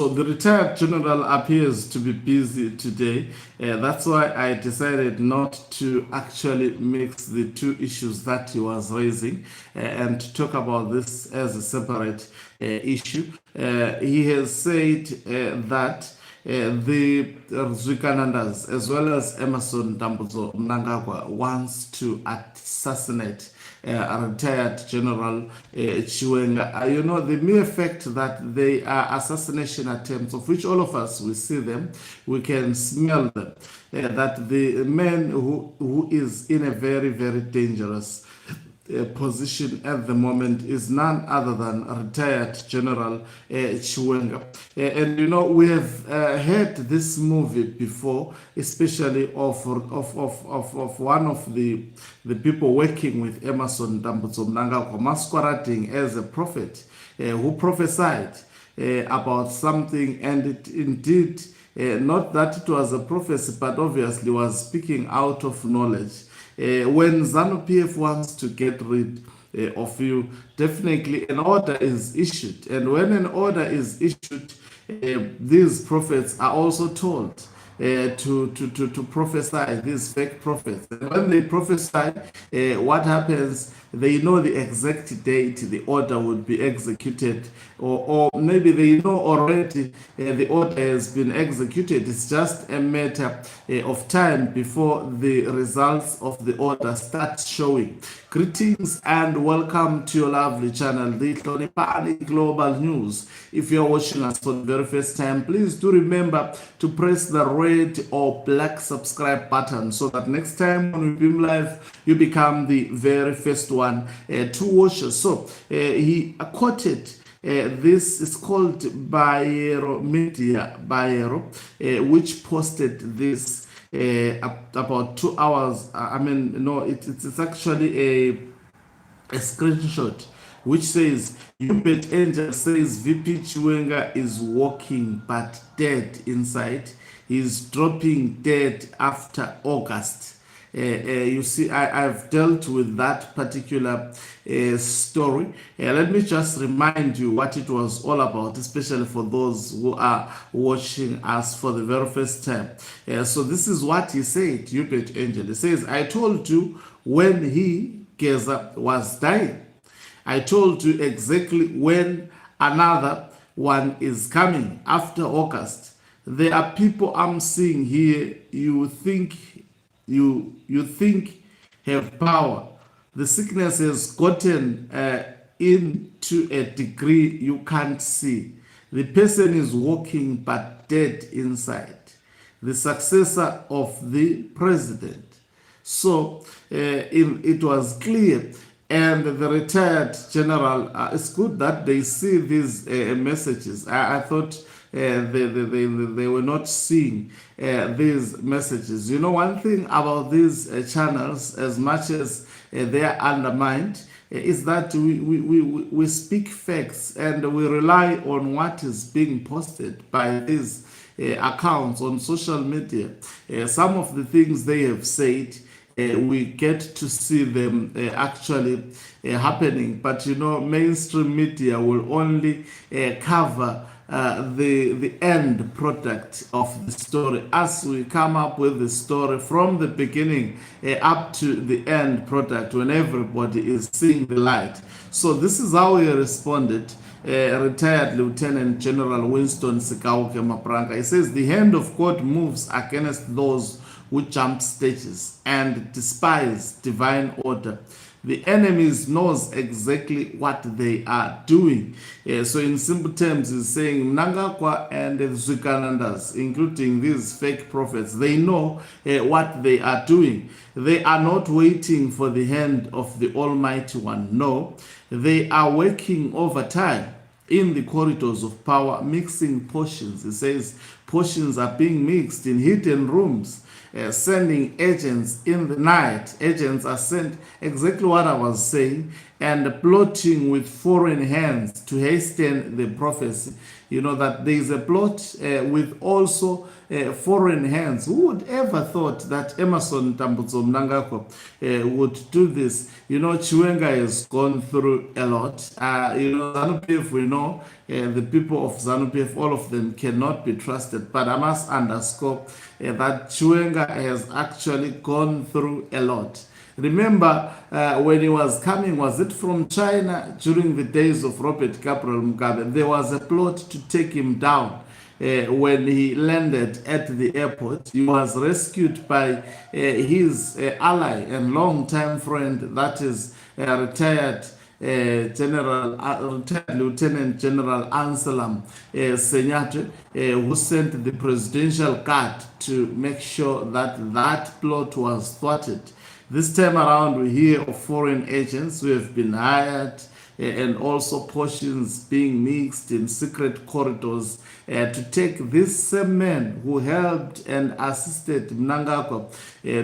the retired general appears to be busy today. That's why I decided not to actually mix the two issues that he was raising and talk about this as a separate issue. He has said that the Zviganandas, as well as Emerson Mnangagwa, wants to assassinate retired General Chiwenga. The mere fact that they are assassination attempts, of which all of us, we see them, we can smell them, that the man who is in a very, very dangerous position at the moment is none other than retired General Chiwenga. And we have heard this movie before, especially of one of the people working with Emerson Mnangagwa masquerading as a prophet who prophesied about something, and it indeed, not that it was a prophecy, but obviously was speaking out of knowledge. When ZANU-PF wants to get rid of you, definitely an order is issued. And when an order is issued, these prophets are also told to prophesy, these fake prophets. And when they prophesy, what happens? They know the exact date the order would be executed, or maybe they know already the order has been executed. It's just a matter of time before the results of the order start showing. Greetings and welcome to your lovely channel, the Hloniphani Global News. If you're watching us for the very first time, please do remember to press the red or black subscribe button so that next time when we beam live, you become the very first one to watch us. So he quoted this is called Bayero Media, which posted this about 2 hours. It's actually a screenshot which says, Ubet Angel says VP Chiwenga is walking but dead inside. He's dropping dead after August. You see, I've dealt with that particular story. Let me just remind you what it was all about, especially for those who are watching us for the very first time. So this is what he said, Ubet Angel. He says, I told you when Geza was dying. I told you exactly when another one is coming after August. There are people I'm seeing here you think have power. The sickness has gotten into a degree you can't see. The person is walking but dead inside. The successor of the president. So it was clear. And the retired general, it's good that they see these messages. I thought they were not seeing these messages. One thing about these channels, as much as they are undermined, is that we speak facts and we rely on what is being posted by these accounts on social media. Some of the things they have said, we get to see them actually happening. But mainstream media will only cover the end product of the story. As we come up with the story from the beginning up to the end product, when everybody is seeing the light. So this is how he responded. Retired Lieutenant General Winston Sikauke Mapranga. He says, the hand of God moves against those who jump stages and despise divine order. The enemies knows exactly what they are doing. So in simple terms, he's saying Mnangagwa and the Zviganandas, including these fake prophets, they know what they are doing. They are not waiting for the hand of the Almighty One. No, they are working overtime in the corridors of power, mixing portions. He says portions are being mixed in hidden rooms. Sending agents in the night. Agents are sent, exactly what I was saying, and plotting with foreign hands to hasten the prophecy. You know that there is a plot with also foreign hands. Who would ever thought that Emerson Tambudzo Mnangagwa would do this? You know, Chiwenga has gone through a lot. You know, ZANU-PF, we know the people of ZANU-PF, all of them cannot be trusted. But I must underscore that Chiwenga has actually gone through a lot. Remember when he was coming, was it from China during the days of Robert Gabriel Mugabe? There was a plot to take him down. When he landed at the airport, he was rescued by his ally and long-time friend, that is retired retired Lieutenant General Anselam Senyate, who sent the presidential guard to make sure that that plot was thwarted. This time around, we hear of foreign agents who have been hired and also portions being mixed in secret corridors to take this same man who helped and assisted Mnangagwa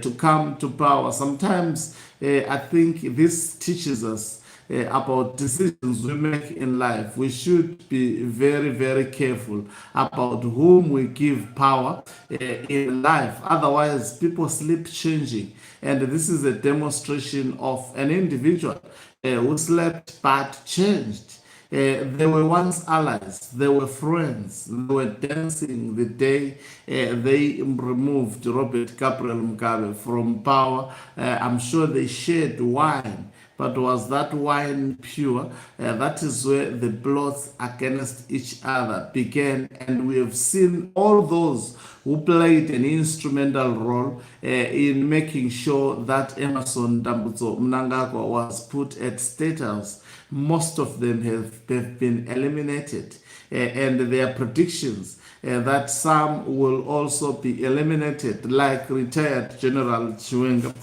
to come to power. Sometimes I think this teaches us about decisions we make in life. We should be very, very careful about whom we give power in life. Otherwise, people sleep changing. And this is a demonstration of an individual who slept but changed. They were once allies, they were friends, they were dancing the day they removed Robert Gabriel Mugabe from power. I'm sure they shared wine. But was that wine pure? That is where the plots against each other began. And we have seen all those who played an instrumental role in making sure that Emerson Tambudzo Mnangagwa was put at State House. Most of them have been eliminated. And their predictions that some will also be eliminated, like retired General Chiwenga.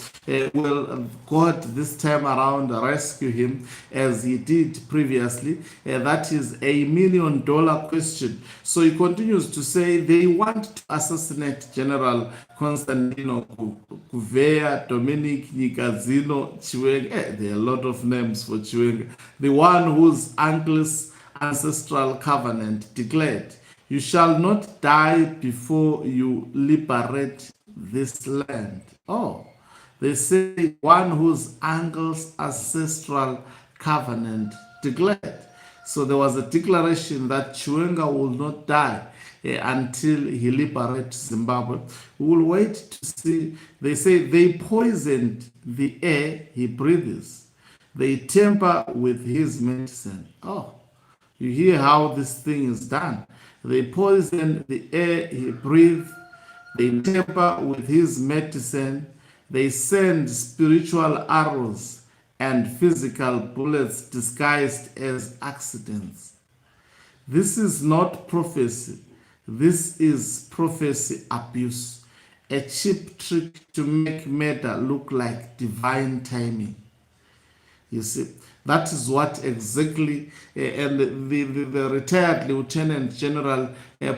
Will God this time around rescue him as he did previously? That is $1 million question. So he continues to say they want to assassinate General Constantino Kuvea, Dominic Nikazino, Chiwenga. There are a lot of names for Chiwenga. The one whose uncle's ancestral covenant declared, "You shall not die before you liberate this land." Oh, they say one whose uncle's ancestral covenant declared. So there was a declaration that Chiwenga will not die until he liberates Zimbabwe. We will wait to see. They say they poisoned the air he breathes. They tamper with his medicine. Oh, you hear how this thing is done. They poison the air he breathes. They tamper with his medicine. They send spiritual arrows and physical bullets disguised as accidents. This is not prophecy. This is prophecy abuse. A cheap trick to make murder look like divine timing. You see, that is what exactly, and the retired Lieutenant General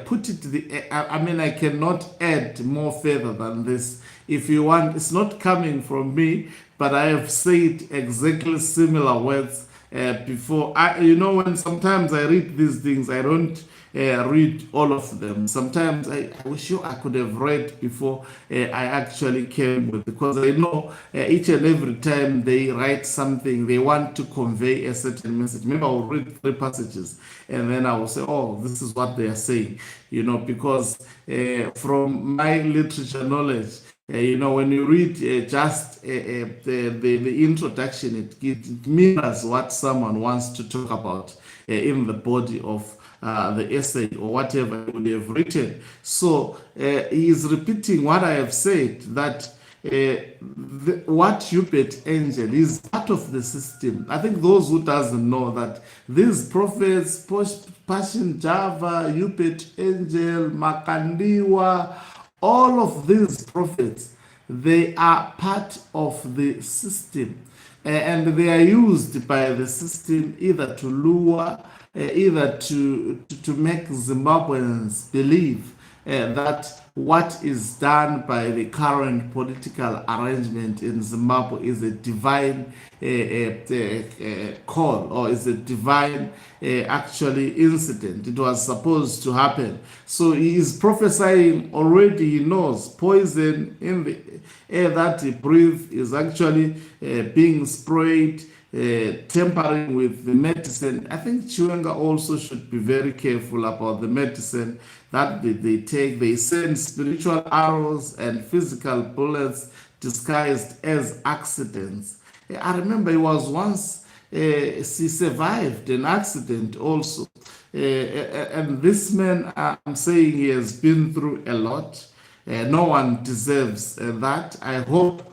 put it. I mean, I cannot add more further than this. If you want, it's not coming from me, but I have said exactly similar words before. You know, when sometimes I read these things, I don't read all of them. Sometimes I wish I could have read before I actually came with, because I know each and every time they write something, they want to convey a certain message. Maybe I'll read 3 passages and then I will say, oh, this is what they are saying, you know, because from my literature knowledge, you know, when you read just the introduction, it mirrors what someone wants to talk about in the body of the essay or whatever they have written. So he is repeating what I have said, that what Hubert Angel is part of the system. I think those who doesn't know that these prophets, Passion Java, Hubert Angel, Makandiwa, all of these prophets, they are part of the system, and they are used by the system either to lure, either to make Zimbabweans believe that what is done by the current political arrangement in Zimbabwe is a divine call, or is a divine actually incident. It was supposed to happen. So he is prophesying already. He knows poison in the air that he breathes is actually being sprayed, tampering with the medicine. I think Chiwenga also should be very careful about the medicine that they take. They send spiritual arrows and physical bullets disguised as accidents. I remember he was once, he survived an accident also. And this man, I'm saying he has been through a lot. No one deserves that. I hope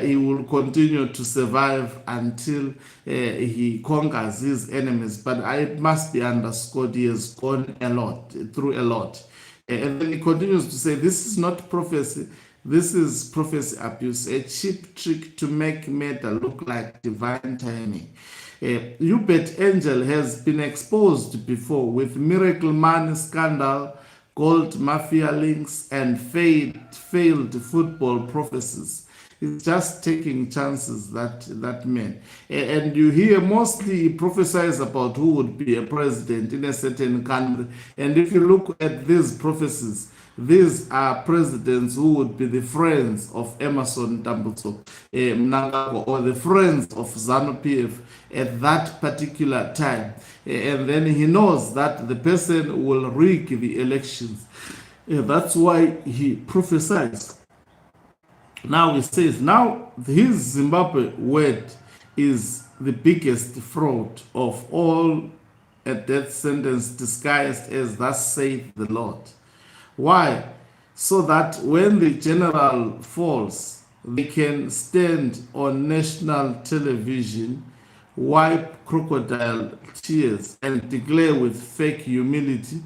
he will continue to survive until he conquers his enemies. But it must be underscored, he has gone a lot, through a lot. And then he continues to say, this is not prophecy, this is prophecy abuse, a cheap trick to make matter look like divine timing. Hubert Angel has been exposed before with miracle money scandal, gold mafia links, and failed football prophecies. It's just taking chances, that man. And you hear mostly he prophesies about who would be a president in a certain country. And if you look at these prophecies, these are presidents who would be the friends of Emerson Dambuzo, Mnangagwa, or the friends of ZANU-PF at that particular time. And then he knows that the person will rig the elections. That's why he prophesies. Now he says, now his Zimbabwe word is the biggest fraud of all, a death sentence disguised as thus saith the Lord. Why? So that when the general falls, they can stand on national television, wipe crocodile tears, and declare with fake humility,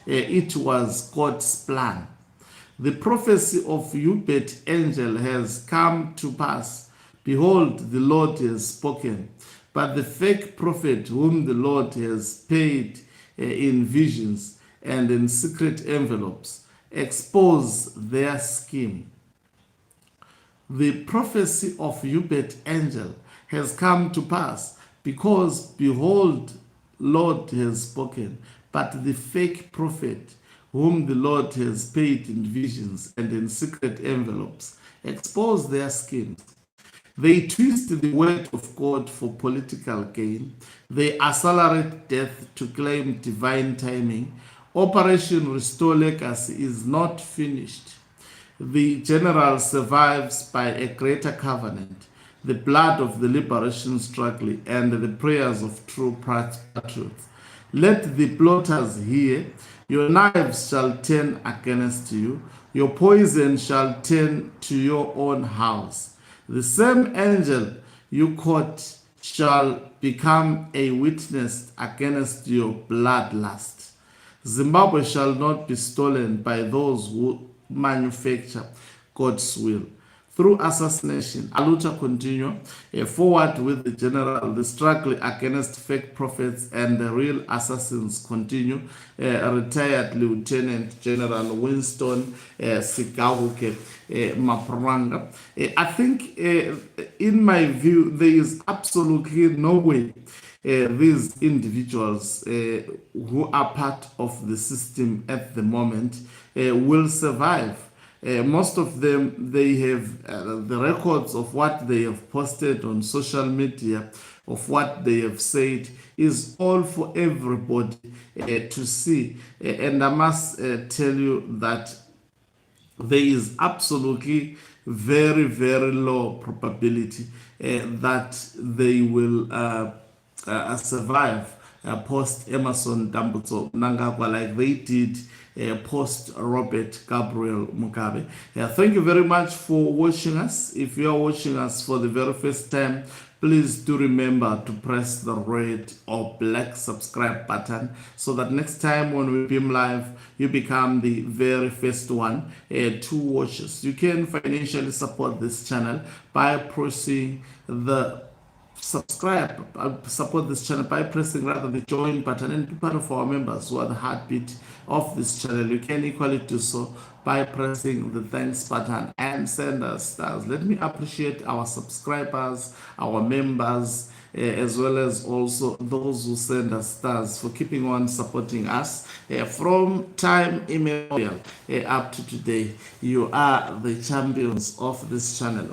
it was God's plan. The prophecy of Hubert Angel has come to pass. Behold, the Lord has spoken. But the fake prophet whom the Lord has paid in visions and in secret envelopes expose their scheme. The prophecy of Hubert Angel has come to pass because, behold, Lord has spoken. But the fake prophet whom the Lord has paid in visions and in secret envelopes expose their schemes. They twist the word of God for political gain. They accelerate death to claim divine timing. Operation Restore Legacy is not finished. The general survives by a greater covenant, the blood of the liberation struggle, and the prayers of true patriots. Let the plotters hear. Your knives shall turn against you. Your poison shall turn to your own house. The same angel you caught shall become a witness against your bloodlust. Zimbabwe shall not be stolen by those who manufacture God's will. Through assassination, Aluta continue forward with the general. The struggle against fake prophets and the real assassins continue. Retired Lieutenant General Winston Sigauke Mapuranga. I think, in my view, there is absolutely no way these individuals who are part of the system at the moment will survive. Most of them, they have the records of what they have posted on social media, of what they have said, is all for everybody to see. And I must tell you that there is absolutely very, very low probability that they will survive post Emerson Mnangagwa like they did post Robert Gabriel Mugabe. Thank you very much for watching us. If you are watching us for the very first time, please do remember to press the red or black subscribe button so that next time when we beam live, you become the very first one to watch us. You can financially support this channel by pressing the subscribe, support this channel by pressing rather the join button and be part of our members who are the heartbeat of this channel. You can equally do so by pressing the thanks button and send us stars. Let me appreciate our subscribers, our members, as well as also those who send us stars for keeping on supporting us from time immemorial up to today. You are the champions of this channel.